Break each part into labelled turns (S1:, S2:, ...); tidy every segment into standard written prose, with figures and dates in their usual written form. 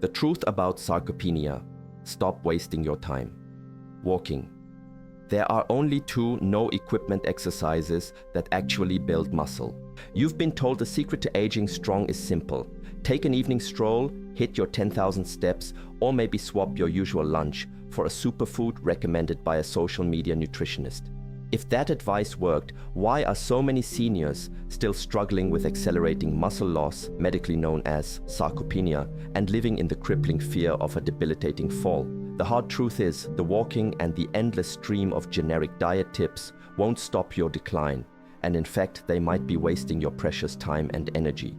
S1: The truth about sarcopenia. Stop wasting your time. Walking. There are only 2 no-equipment exercises that actually build muscle. You've been told the secret to aging strong is simple. Take an evening stroll, hit your 10,000 steps, or maybe swap your usual lunch for a superfood recommended by a social media nutritionist. If that advice worked, why are so many seniors still struggling with accelerating muscle loss, medically known as sarcopenia, and living in the crippling fear of a debilitating fall? The hard truth is, the walking and the endless stream of generic diet tips won't stop your decline, and in fact, they might be wasting your precious time and energy.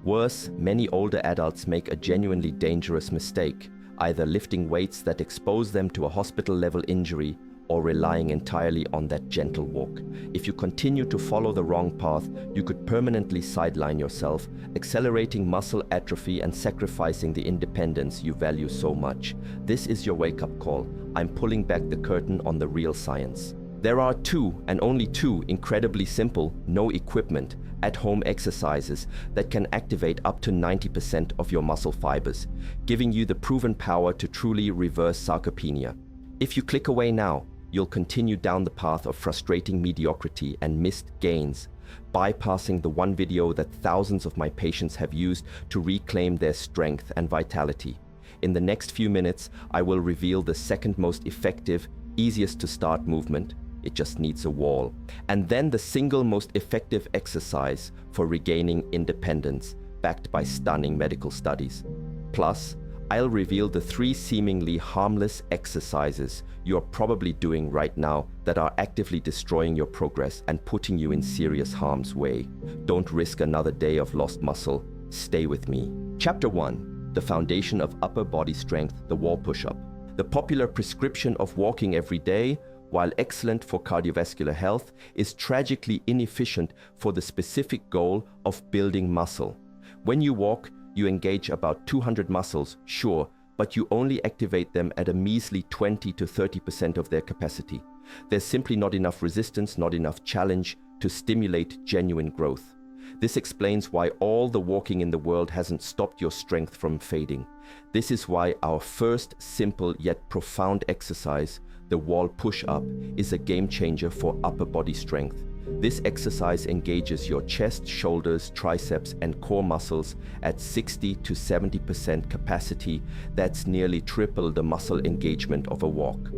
S1: Worse, many older adults make a genuinely dangerous mistake, either lifting weights that expose them to a hospital-level injury or relying entirely on that gentle walk. If you continue to follow the wrong path, you could permanently sideline yourself, accelerating muscle atrophy and sacrificing the independence you value so much. This is your wake-up call. I'm pulling back the curtain on the real science. There are 2, and only 2, incredibly simple, no-equipment, at-home exercises that can activate up to 90% of your muscle fibers, giving you the proven power to truly reverse sarcopenia. If you click away now, you'll continue down the path of frustrating mediocrity and missed gains, bypassing the one video that thousands of my patients have used to reclaim their strength and vitality. In the next few minutes, I will reveal the second most effective, easiest to start movement. It just needs a wall. And then the single most effective exercise for regaining independence, backed by stunning medical studies. Plus, I'll reveal the 3 seemingly harmless exercises you're probably doing right now that are actively destroying your progress and putting you in serious harm's way. Don't risk another day of lost muscle. Stay with me. Chapter 1. The foundation of upper body strength, the wall push-up. The popular prescription of walking every day, while excellent for cardiovascular health, is tragically inefficient for the specific goal of building muscle. When you walk, you engage about 200 muscles, sure, but you only activate them at a measly 20 to 30% of their capacity. There's simply not enough resistance, not enough challenge to stimulate genuine growth. This explains why all the walking in the world hasn't stopped your strength from fading. This is why our first simple yet profound exercise, the wall push-up, is a game changer for upper body strength. This exercise engages your chest, shoulders, triceps, and core muscles at 60 to 70% capacity. That's nearly triple the muscle engagement of a walk.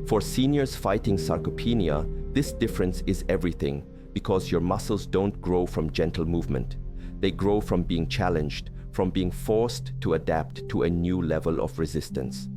S1: For seniors fighting sarcopenia, this difference is everything, because your muscles don't grow from gentle movement. They grow from being challenged, from being forced to adapt to a new level of resistance.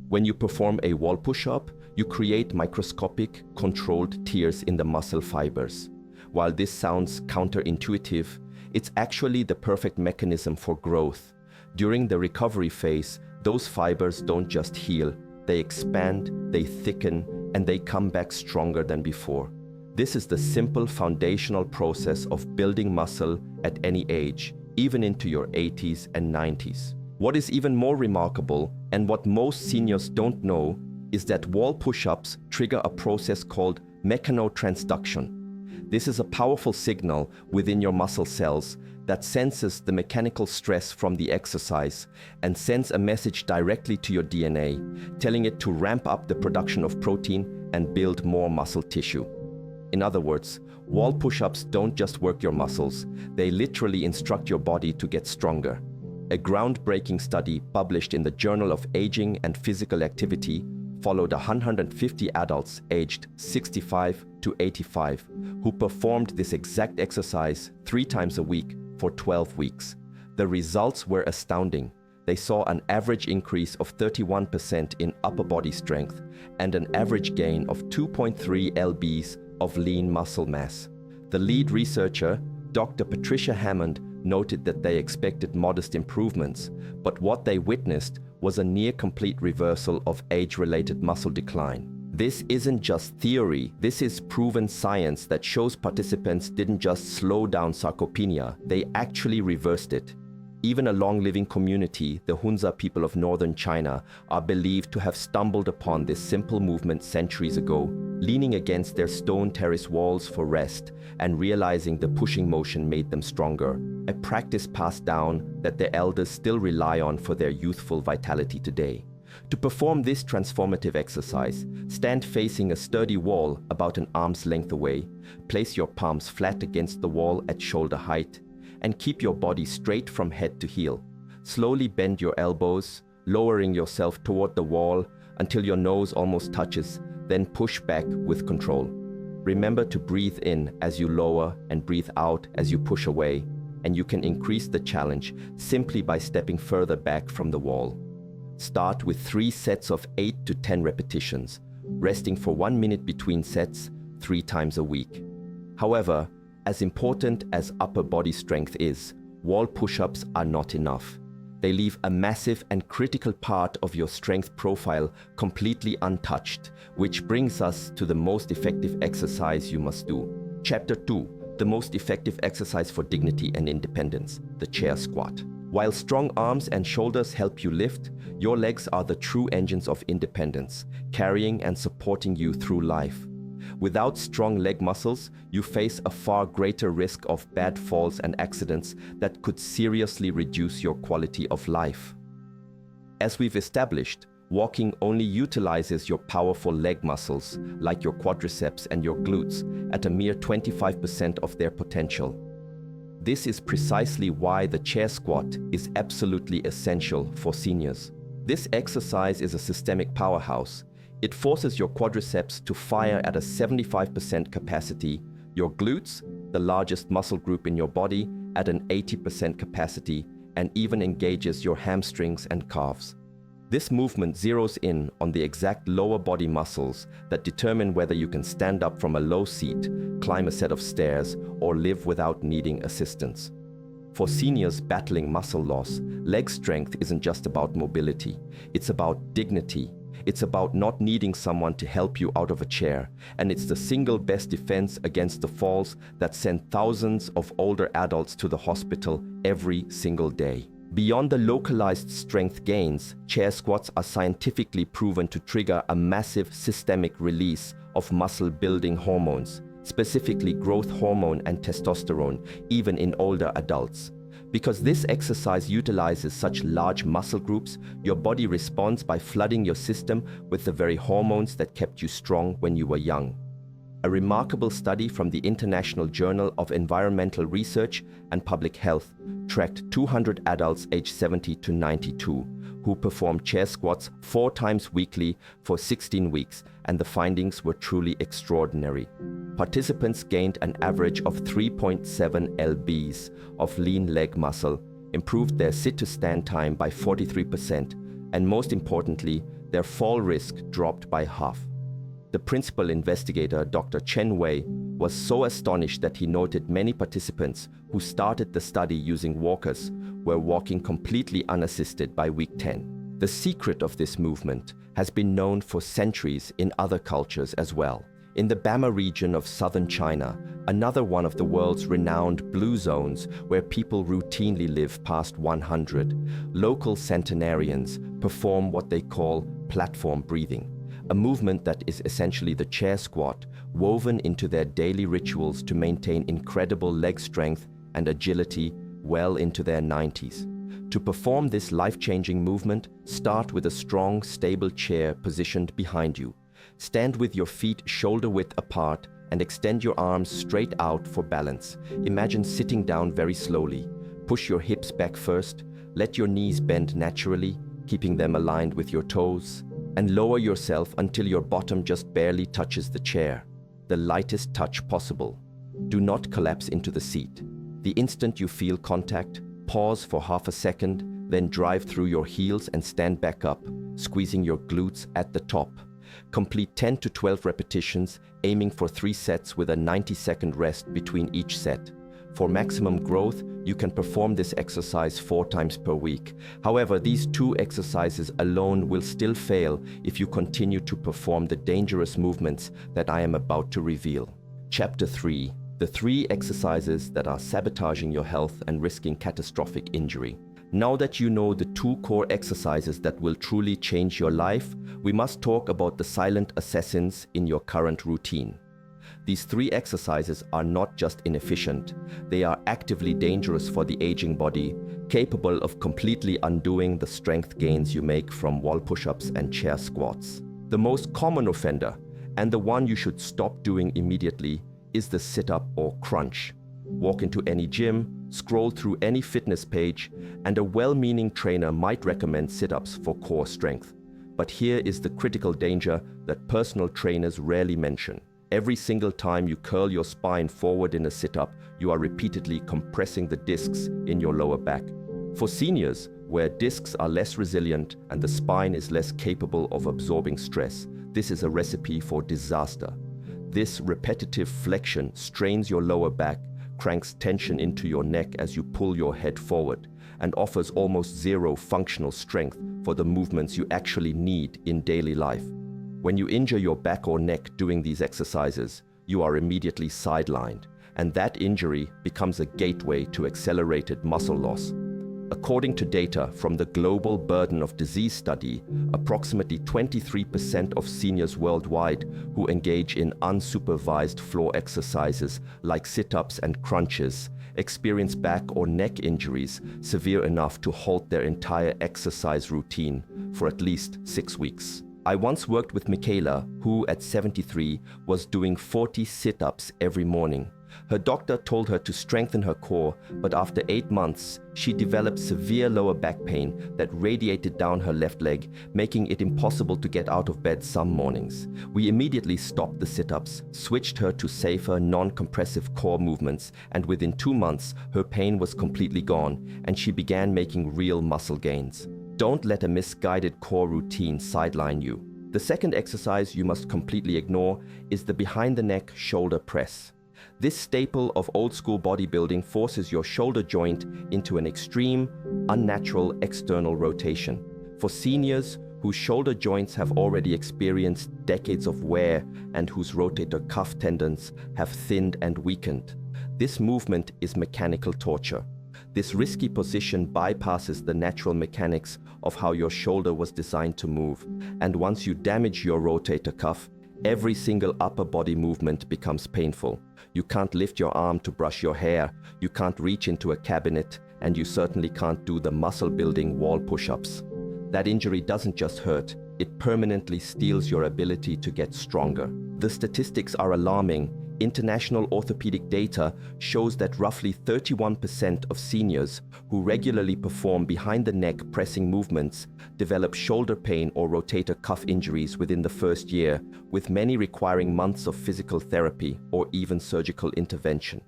S1: When you perform a wall push-up, you create microscopic, controlled tears in the muscle fibers. While this sounds counterintuitive, it's actually the perfect mechanism for growth. During the recovery phase, those fibers don't just heal, they expand, they thicken, and they come back stronger than before. This is the simple foundational process of building muscle at any age, even into your 80s and 90s. What is even more remarkable, and what most seniors don't know, is that wall push-ups trigger a process called mechanotransduction. This is a powerful signal within your muscle cells that senses the mechanical stress from the exercise and sends a message directly to your DNA, telling it to ramp up the production of protein and build more muscle tissue. In other words, wall push-ups don't just work your muscles, they literally instruct your body to get stronger. A groundbreaking study published in the Journal of Aging and Physical Activity followed 150 adults aged 65 to 85 who performed this exact exercise 3 times a week for 12 weeks. The results were astounding. They saw an average increase of 31% in upper body strength and an average gain of 2.3 lbs of lean muscle mass. The lead researcher, Dr. Patricia Hammond, noted that they expected modest improvements, but what they witnessed was a near-complete reversal of age-related muscle decline. This isn't just theory, this is proven science that shows participants didn't just slow down sarcopenia, they actually reversed it. Even a long-living community, the Hunza people of northern China, are believed to have stumbled upon this simple movement centuries ago, leaning against their stone terrace walls for rest and realizing the pushing motion made them stronger, a practice passed down that their elders still rely on for their youthful vitality today. To perform this transformative exercise, stand facing a sturdy wall about an arm's length away, place your palms flat against the wall at shoulder height, and keep your body straight from head to heel. Slowly bend your elbows, lowering yourself toward the wall until your nose almost touches, then push back with control. Remember to breathe in as you lower and breathe out as you push away, and you can increase the challenge simply by stepping further back from the wall. Start with 3 sets of 8 to 10 repetitions, resting for 1 minute between sets 3 times a week. However, as important as upper body strength is, wall push-ups are not enough. They leave a massive and critical part of your strength profile completely untouched, which brings us to the most effective exercise you must do. Chapter 2, the most effective exercise for dignity and independence, the chair squat. While strong arms and shoulders help you lift, your legs are the true engines of independence, carrying and supporting you through life. Without strong leg muscles, you face a far greater risk of bad falls and accidents that could seriously reduce your quality of life. As we've established, walking only utilizes your powerful leg muscles, like your quadriceps and your glutes, at a mere 25% of their potential. This is precisely why the chair squat is absolutely essential for seniors. This exercise is a systemic powerhouse. It forces your quadriceps to fire at a 75% capacity, your glutes, the largest muscle group in your body, at an 80% capacity, and even engages your hamstrings and calves. This movement zeroes in on the exact lower body muscles that determine whether you can stand up from a low seat, climb a set of stairs, or live without needing assistance. For seniors battling muscle loss, leg strength isn't just about mobility. It's about dignity. It's about not needing someone to help you out of a chair, and it's the single best defense against the falls that send thousands of older adults to the hospital every single day. Beyond the localized strength gains, chair squats are scientifically proven to trigger a massive systemic release of muscle-building hormones, specifically growth hormone and testosterone, even in older adults. Because this exercise utilizes such large muscle groups, your body responds by flooding your system with the very hormones that kept you strong when you were young. A remarkable study from the International Journal of Environmental Research and Public Health tracked 200 adults aged 70 to 92 who performed chair squats 4 times weekly for 16 weeks, and the findings were truly extraordinary. Participants gained an average of 3.7 lbs of lean leg muscle, improved their sit-to-stand time by 43%, and most importantly, their fall risk dropped by half. The principal investigator, Dr. Chen Wei, was so astonished that he noted many participants who started the study using walkers were walking completely unassisted by week 10. The secret of this movement has been known for centuries in other cultures as well. In the Bama region of southern China, another one of the world's renowned blue zones where people routinely live past 100, local centenarians perform what they call platform breathing, a movement that is essentially the chair squat woven into their daily rituals to maintain incredible leg strength and agility well into their 90s. To perform this life-changing movement, start with a strong, stable chair positioned behind you. Stand with your feet shoulder-width apart and extend your arms straight out for balance. Imagine sitting down very slowly. Push your hips back first, let your knees bend naturally, keeping them aligned with your toes, and lower yourself until your bottom just barely touches the chair, the lightest touch possible. Do not collapse into the seat. The instant you feel contact, pause for half a second, then drive through your heels and stand back up, squeezing your glutes at the top. Complete 10 to 12 repetitions, aiming for 3 sets with a 90-second rest between each set. For maximum growth, you can perform this exercise 4 times per week. However, these 2 exercises alone will still fail if you continue to perform the dangerous movements that I am about to reveal. Chapter 3. The 3 exercises that are sabotaging your health and risking catastrophic injury. Now that you know the 2 core exercises that will truly change your life, we must talk about the silent assassins in your current routine. These 3 exercises are not just inefficient, they are actively dangerous for the aging body, capable of completely undoing the strength gains you make from wall push-ups and chair squats. The most common offender, and the one you should stop doing immediately, is the sit-up or crunch. Walk into any gym, scroll through any fitness page, and a well-meaning trainer might recommend sit-ups for core strength. But here is the critical danger that personal trainers rarely mention. Every single time you curl your spine forward in a sit-up, you are repeatedly compressing the discs in your lower back. For seniors, where discs are less resilient and the spine is less capable of absorbing stress, this is a recipe for disaster. This repetitive flexion strains your lower back, cranks tension into your neck as you pull your head forward, and offers almost zero functional strength for the movements you actually need in daily life. When you injure your back or neck doing these exercises, you are immediately sidelined, and that injury becomes a gateway to accelerated muscle loss. According to data from the Global Burden of Disease study, approximately 23% of seniors worldwide who engage in unsupervised floor exercises like sit-ups and crunches experience back or neck injuries severe enough to halt their entire exercise routine for at least 6 weeks. I once worked with Michaela, who at 73 was doing 40 sit-ups every morning. Her doctor told her to strengthen her core, but after 8 months, she developed severe lower back pain that radiated down her left leg, making it impossible to get out of bed some mornings. We immediately stopped the sit-ups, switched her to safer, non-compressive core movements, and within 2 months, her pain was completely gone, and she began making real muscle gains. Don't let a misguided core routine sideline you. The second exercise you must completely ignore is the behind-the-neck shoulder press. This staple of old-school bodybuilding forces your shoulder joint into an extreme, unnatural external rotation. For seniors whose shoulder joints have already experienced decades of wear and whose rotator cuff tendons have thinned and weakened, this movement is mechanical torture. This risky position bypasses the natural mechanics of how your shoulder was designed to move, and once you damage your rotator cuff, every single upper body movement becomes painful. You can't lift your arm to brush your hair, you can't reach into a cabinet, and you certainly can't do the muscle-building wall push-ups. That injury doesn't just hurt, it permanently steals your ability to get stronger. The statistics are alarming. International orthopedic data shows that roughly 31% of seniors who regularly perform behind-the-neck pressing movements develop shoulder pain or rotator cuff injuries within the first year, with many requiring months of physical therapy or even surgical intervention.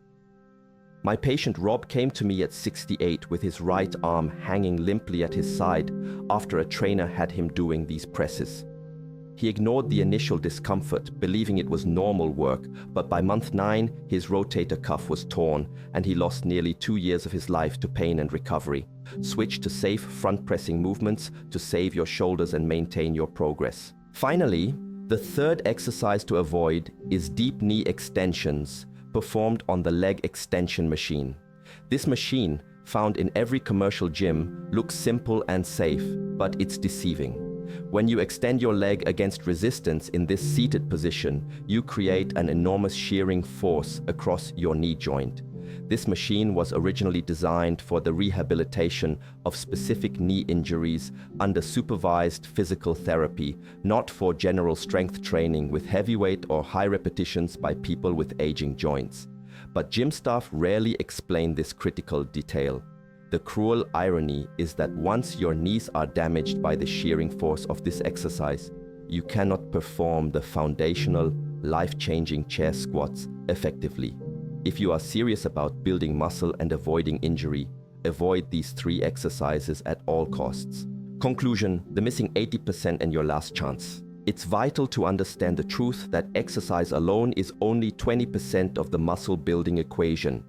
S1: My patient Rob came to me at 68 with his right arm hanging limply at his side after a trainer had him doing these presses. He ignored the initial discomfort, believing it was normal work, but by month 9, his rotator cuff was torn, and he lost nearly 2 years of his life to pain and recovery. Switch to safe front-pressing movements to save your shoulders and maintain your progress. Finally, the third exercise to avoid is deep knee extensions, performed on the leg extension machine. This machine, found in every commercial gym, looks simple and safe, but it's deceiving. When you extend your leg against resistance in this seated position, you create an enormous shearing force across your knee joint. This machine was originally designed for the rehabilitation of specific knee injuries under supervised physical therapy, not for general strength training with heavyweight or high repetitions by people with aging joints. But gym staff rarely explain this critical detail. The cruel irony is that once your knees are damaged by the shearing force of this exercise, you cannot perform the foundational, life-changing chair squats effectively. If you are serious about building muscle and avoiding injury, avoid these 3 exercises at all costs. Conclusion: the missing 80% and your last chance. It's vital to understand the truth that exercise alone is only 20% of the muscle building equation.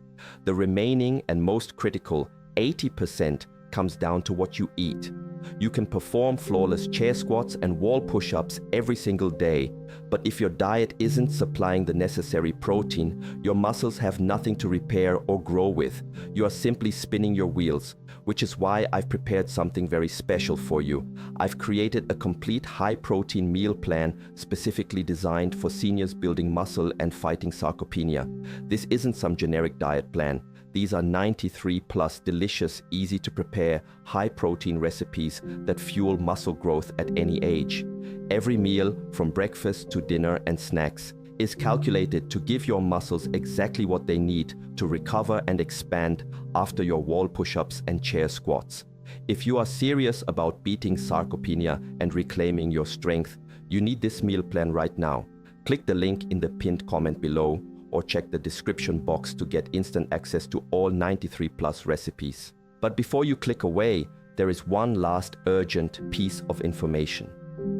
S1: The remaining and most critical 80% comes down to what you eat. You can perform flawless chair squats and wall push-ups every single day. But if your diet isn't supplying the necessary protein, your muscles have nothing to repair or grow with. You are simply spinning your wheels, which is why I've prepared something very special for you. I've created a complete high-protein meal plan specifically designed for seniors building muscle and fighting sarcopenia. This isn't some generic diet plan. These are 93+ delicious, easy to prepare, high protein recipes that fuel muscle growth at any age. Every meal, from breakfast to dinner and snacks, is calculated to give your muscles exactly what they need to recover and expand after your wall push-ups and chair squats. If you are serious about beating sarcopenia and reclaiming your strength, you need this meal plan right now. Click the link in the pinned comment below, or check the description box to get instant access to all 93+ recipes. But before you click away, there is one last urgent piece of information.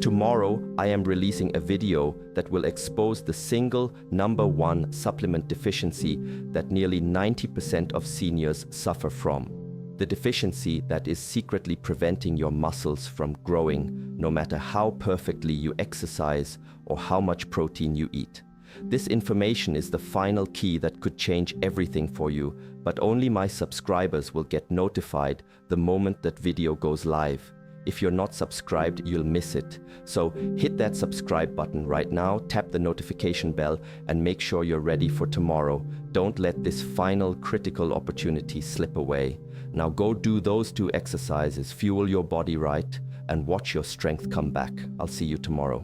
S1: Tomorrow, I am releasing a video that will expose the single #1 supplement deficiency that nearly 90% of seniors suffer from. The deficiency that is secretly preventing your muscles from growing, no matter how perfectly you exercise or how much protein you eat. This information is the final key that could change everything for you, but only my subscribers will get notified the moment that video goes live. If you're not subscribed, you'll miss it. So hit that subscribe button right now, tap the notification bell, and make sure you're ready for tomorrow. Don't let this final critical opportunity slip away. Now go do those 2 exercises, fuel your body right, and watch your strength come back. I'll see you tomorrow.